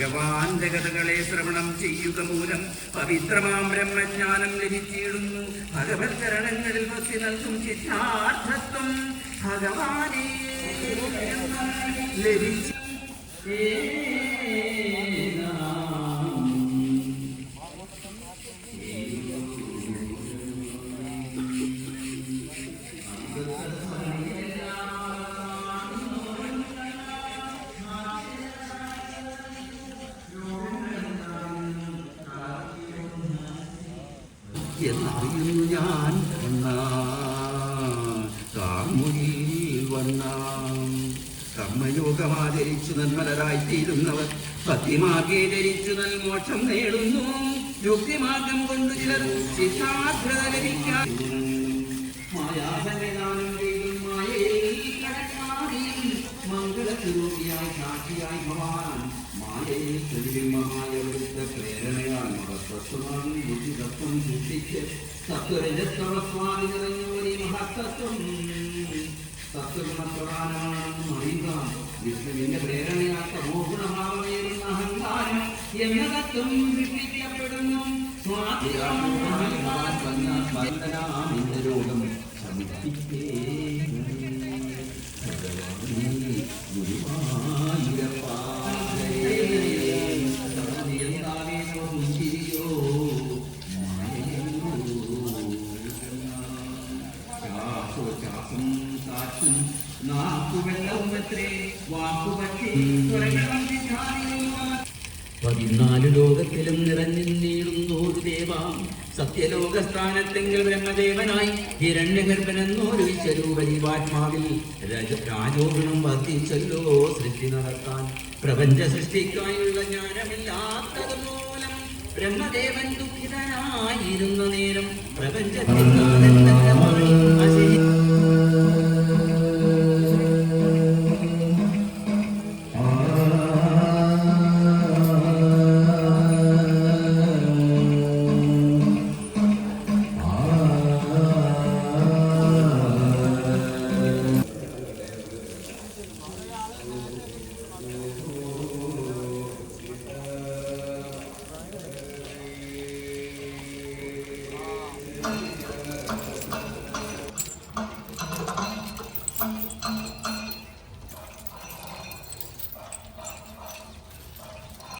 ഭഗവാന്റെ കഥകളെ ശ്രവണം ചെയ്യുക മൂലം പവിത്രമാം ബ്രഹ്മജ്ഞാനം ലഭിച്ചിടുന്നു. ഭഗവത് ചരണങ്ങളിൽ വസി നൽകും സിദ്ധാർത്ഥത്വം ഭഗവാനെ ലഭിച്ചു. എന്നറിയുന്നു ഞാൻ കാമുകിൽ വന്ന കർമ്മയോഗമാചരിച്ചു നന്മലരായിത്തീരുന്നവർ ഭക്തിമാർഗേ ധരിച്ചു മോക്ഷം നേടുന്നു. യുക്തിമാർഗം കൊണ്ട് ചിലർ സിദ്ധാർത്ഥത ലഭിക്കാൻ മായാസംവിധാനം ചെയ്തും മായയിൽ കടക്കാതെയും മംഗളസ്വരൂപിയായി സാക്ഷിയായി ഭവാൻ മായയിൽ പ്രതിബിംബമായ അവിടുത്തെ പ്രേരണയാൽ മഹത്തത്വമാണ് ബുദ്ധിതത്വം സൃഷ്ടിച്ച് തത്വരജസ്തവസ്വാമി നിറഞ്ഞൊരു മഹത്തത്വം തത്വഗുണപ്രധാനമാണെന്ന് അറിയുക. വിഷ്ണുവിന്റെ പ്രേരണയാൽ തമോഗുണഭാവമേറുന്ന അഹങ്കാരം എന്ന തത്വം സൃഷ്ടിക്കപ്പെടുന്നു. രോഗം ശമിപ്പിക്കേ പതിനാല് ലോകത്തിലും നിറഞ്ഞിടുന്നു ഒരു ദേവാം സത്യലോകസ്ഥാനത്തെങ്കിൽ ബ്രഹ്മദേവനായി ഹിരണ്യഗർഭനെന്നൊരു സ്വരൂപജീവാത്മാവിൽ രാജോഗുണം വർദ്ധിച്ചല്ലോ സൃഷ്ടി നടത്താൻ. പ്രപഞ്ച സൃഷ്ടിക്കായുള്ള ജ്ഞാനമില്ലാത്തത് മൂലം ബ്രഹ്മദേവൻ ദുഃഖിതനായിരുന്ന നേരം പ്രപഞ്ചത്തിൽ